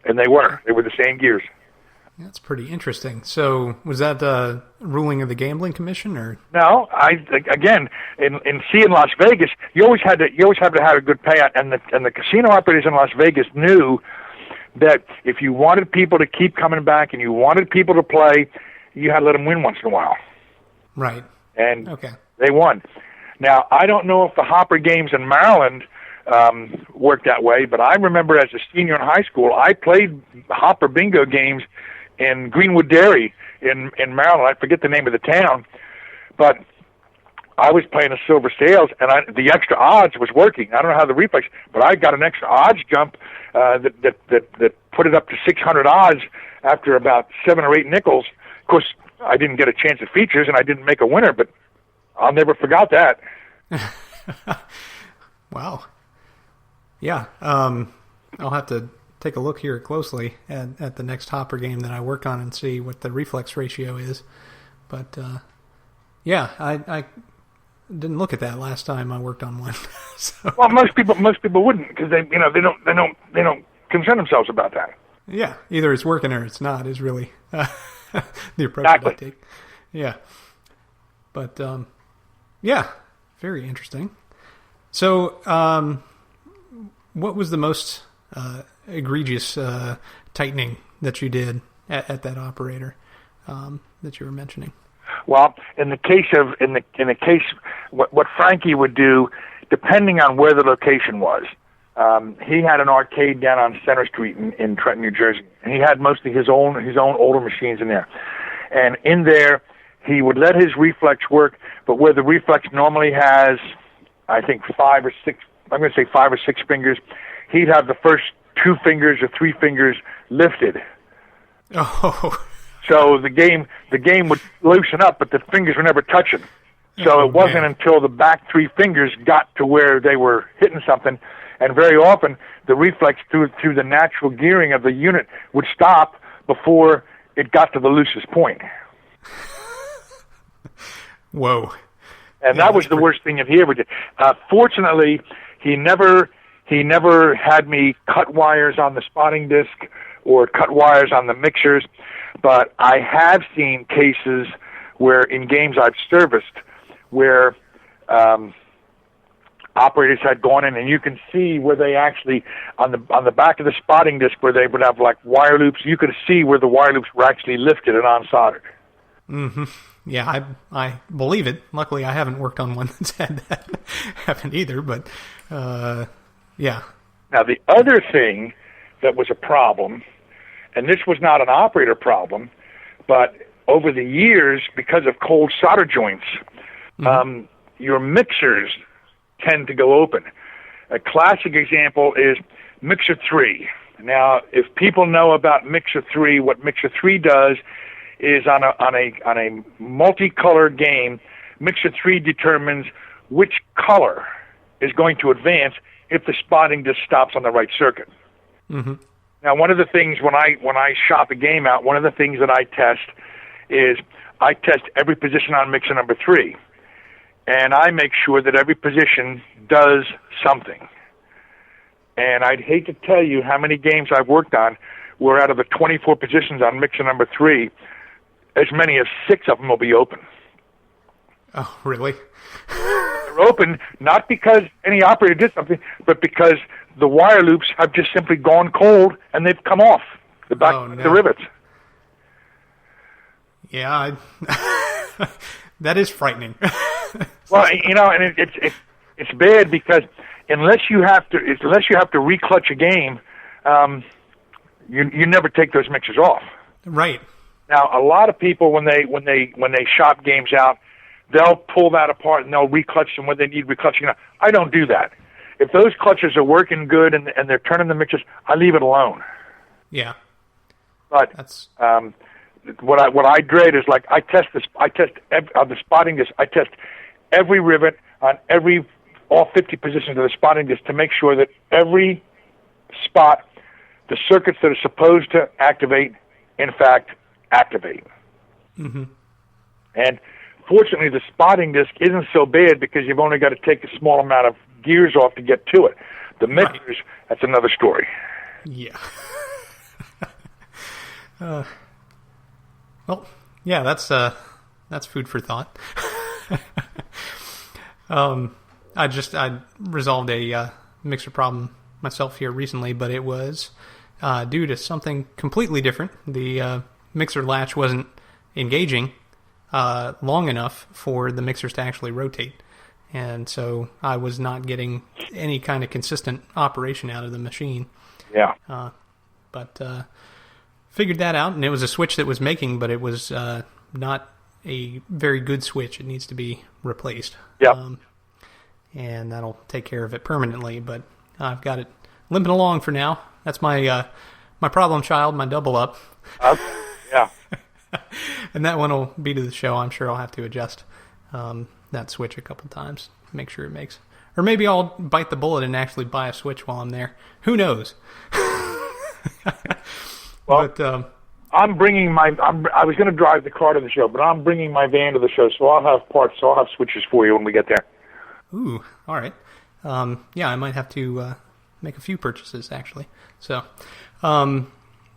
And they were. They were the same gears. That's pretty interesting. So was that a ruling of the Gambling Commission, or? No, again, in Las Vegas, you always had to have a good payout, and the casino operators in Las Vegas knew that if you wanted people to keep coming back and you wanted people to play, you had to let them win once in a while. Right. And they won. Now, I don't know if the hopper games in Maryland worked that way, but I remember as a senior in high school, I played hopper bingo games in Greenwood Dairy in Maryland. I forget the name of the town, but I was playing a Silver Sales, and the extra odds was working. I don't know how the reflex, but I got an extra odds jump that put it up to 600 odds after about 7 or 8 nickels. Of course, I didn't get a chance at features, and I didn't make a winner, but I'll never forget that. Wow. Yeah, I'll have to take a look here closely at the next hopper game that I work on and see what the reflex ratio is. But yeah, I didn't look at that last time I worked on one. So. Well, most people wouldn't, because they don't concern themselves about that. Yeah, either it's working or it's not is really the approach exactly. that I take. Yeah, but yeah, very interesting. So, what was the most egregious tightening that you did at that operator that you were mentioning? Well, in the case what Frankie would do, depending on where the location was, he had an arcade down on Center Street in Trenton, New Jersey, and he had mostly his own older machines in there. And in there, he would let his reflex work, but where the reflex normally has, I think 5 or 6, I'm going to say 5 or 6 fingers, he'd have the first 2 fingers or 3 fingers lifted. Oh. So the game would loosen up, but the fingers were never touching. So it wasn't until the back 3 fingers got to where they were hitting something, and very often the reflex through the natural gearing of the unit would stop before it got to the loosest point. Whoa. And that was the worst thing that he ever did. Fortunately, he never had me cut wires on the spotting disc or cut wires on the mixers, but I have seen cases where in games I've serviced where operators had gone in, and you can see where they actually on the back of the spotting disc where they would have like wire loops. You could see where the wire loops were actually lifted and unsoldered. Mm-hmm. Yeah, I believe it. Luckily, I haven't worked on one that's had that happen either, but yeah. Now, the other thing that was a problem, and this was not an operator problem, but over the years, because of cold solder joints, your mixers tend to go open. A classic example is Mixer 3. Now, if people know about Mixer 3, what Mixer 3 does is on a multicolor game, Mixer 3 determines which color is going to advance if the spotting just stops on the right circuit. Mm-hmm. Now, one of the things when I shop a game out, one of the things that I test is I test every position on Mixer number 3, and I make sure that every position does something. And I'd hate to tell you how many games I've worked on where out of the 24 positions on Mixer number 3, as many as 6 of them will be open. Oh, really? They're open not because any operator did something, but because the wire loops have just simply gone cold and they've come off the back of the rivets. Yeah, that is frightening. Well, and it's bad because unless you have to reclutch a game, you never take those mixers off. Right. Now, a lot of people when they shop games out, they'll pull that apart and they'll reclutch them when they need reclutching. I don't do that. If those clutches are working good and they're turning the mixers, I leave it alone. Yeah. But that's what I dread is like on the spotting disc. I test every rivet on all 50 positions of the spotting disc to make sure that every spot, the circuits that are supposed to activate, in fact, activate. Mm-hmm. And fortunately, the spotting disc isn't so bad because you've only got to take a small amount of gears off to get to it. The mixers, that's another story. Yeah. Well, yeah, that's food for thought. I resolved a mixer problem myself here recently, but it was due to something completely different. The mixer latch wasn't engaging long enough for the mixers to actually rotate, and so I was not getting any kind of consistent operation out of the machine. Yeah. But figured that out, and it was a switch that was making, but it was not a very good switch. It needs to be replaced. Yeah. And that'll take care of it permanently, but I've got it limping along for now. That's my problem child, my double up. Yeah. And that one will be to the show. I'm sure I'll have to adjust that switch a couple times to make sure it makes... Or maybe I'll bite the bullet and actually buy a switch while I'm there. Who knows? Well, but, I'm bringing I was going to drive the car to the show, but I'm bringing my van to the show, so I'll have parts, so I'll have switches for you when we get there. Ooh, all right. Yeah, I might have to make a few purchases, actually. So, all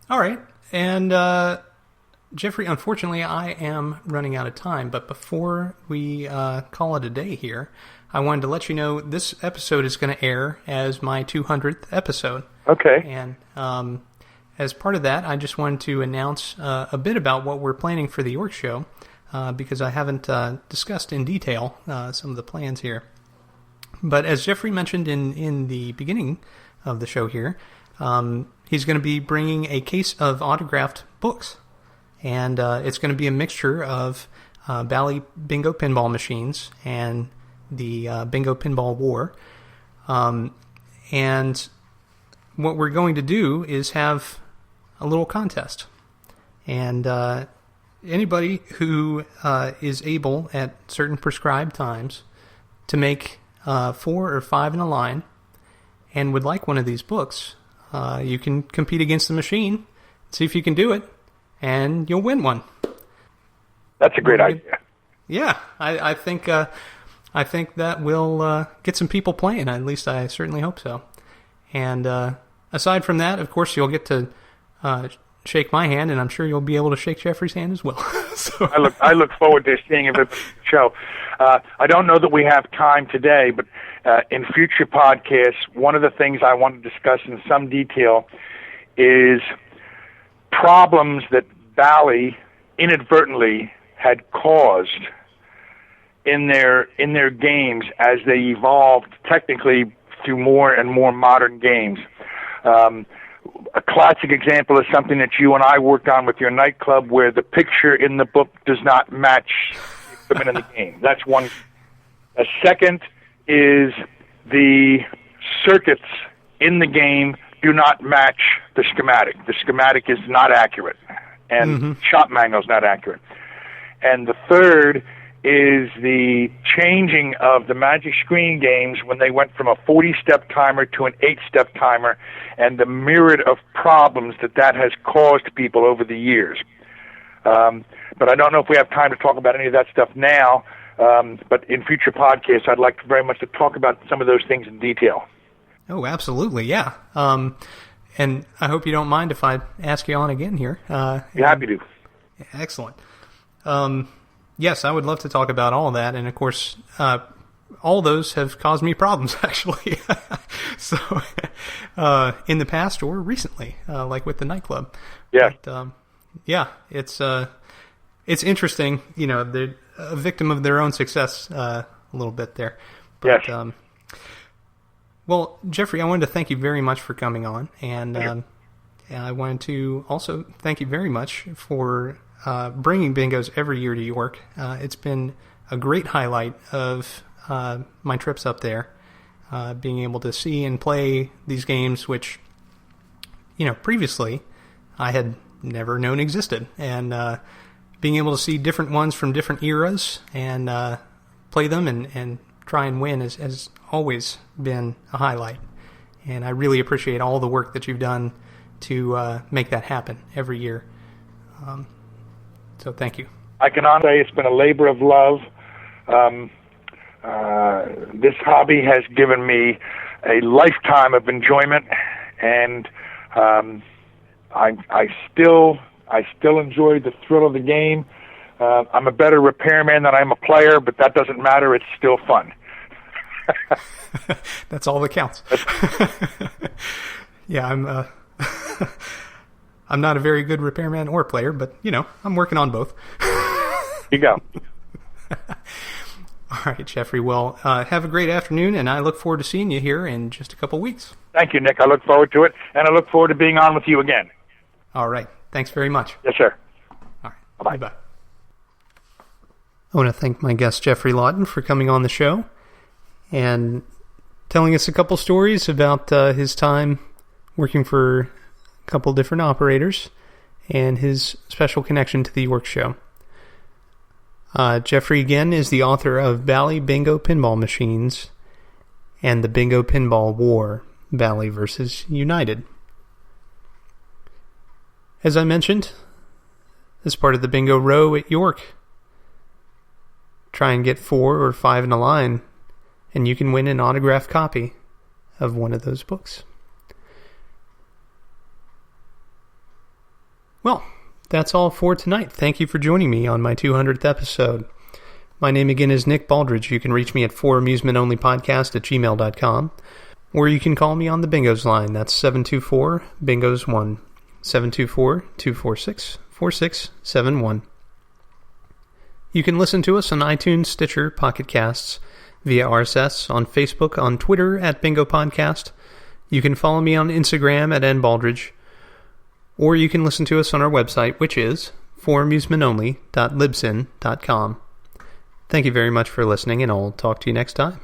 right. And, Jeffrey, unfortunately, I am running out of time, but before we call it a day here, I wanted to let you know this episode is going to air as my 200th episode. Okay. And as part of that, I just wanted to announce a bit about what we're planning for the York Show, because I haven't discussed in detail some of the plans here. But as Jeffrey mentioned in the beginning of the show here, he's going to be bringing a case of autographed books. And it's going to be a mixture of Bally Bingo Pinball Machines and the Bingo Pinball War. And what we're going to do is have a little contest. And anybody who is able at certain prescribed times to make 4 or 5 in a line and would like one of these books, you can compete against the machine, see if you can do it, and you'll win one. That's a great idea. Yeah, I think that will get some people playing. At least I certainly hope so. And aside from that, of course, you'll get to shake my hand, and I'm sure you'll be able to shake Jeffrey's hand as well. So I look forward to seeing it at the show. I don't know that we have time today, but in future podcasts, one of the things I want to discuss in some detail is problems that Bally inadvertently had caused in their games as they evolved technically through more and more modern games. A classic example is something that you and I worked on with your nightclub, where the picture in the book does not match the equipment in the game. That's one. A second is the circuits in the game do not match the schematic. The schematic is not accurate, and shop manual is not accurate. And the third is the changing of the Magic Screen games when they went from a 40-step timer to an 8-step timer, and the myriad of problems that has caused people over the years. But I don't know if we have time to talk about any of that stuff now, but in future podcasts, I'd like very much to talk about some of those things in detail. Oh, absolutely, yeah. And I hope you don't mind if I ask you on again here. Be happy to. Excellent. Yes, I would love to talk about all of that, and of course, all those have caused me problems, actually. So, in the past or recently, like with the nightclub. Yeah. But, yeah, it's it's interesting. They're a victim of their own success a little bit there. But, yes. Well, Jeffrey, I wanted to thank you very much for coming on, and I wanted to also thank you very much for bringing bingos every year to York. It's been a great highlight of my trips up there, being able to see and play these games, which, previously I had never known existed, and being able to see different ones from different eras and play them and try and win has always been a highlight. And I really appreciate all the work that you've done to make that happen every year. So thank you. I can honestly say it's been a labor of love. This hobby has given me a lifetime of enjoyment, and I still enjoy the thrill of the game. I'm a better repairman than I'm a player, but that doesn't matter. It's still fun. That's all that counts. Yeah, I'm not a very good repairman or player, but I'm working on both. You go. All right, Jeffrey. Well, have a great afternoon, and I look forward to seeing you here in just a couple weeks. Thank you, Nick. I look forward to it, and I look forward to being on with you again. All right. Thanks very much. Yes, sir. All right. Bye-bye. Bye-bye. I want to thank my guest, Jeffrey Lawton, for coming on the show and telling us a couple stories about his time working for a couple different operators and his special connection to the York show. Jeffrey, again, is the author of Bally Bingo Pinball Machines and the Bingo Pinball War, Bally versus United. As I mentioned, as part of the Bingo Row at York, try and get 4 or 5 in a line, and you can win an autographed copy of one of those books. Well, that's all for tonight. Thank you for joining me on my 200th episode. My name again is Nick Baldridge. You can reach me at foramusementonlypodcast@gmail.com, or you can call me on the Bingos line. That's 724-BINGOS1, 724-246-4671. You can listen to us on iTunes, Stitcher, Pocket Casts, via RSS, on Facebook, on Twitter at Bingo Podcast. You can follow me on Instagram at nbaldridge, or you can listen to us on our website, which is foramusementonly.libsyn.com. Thank you very much for listening, and I'll talk to you next time.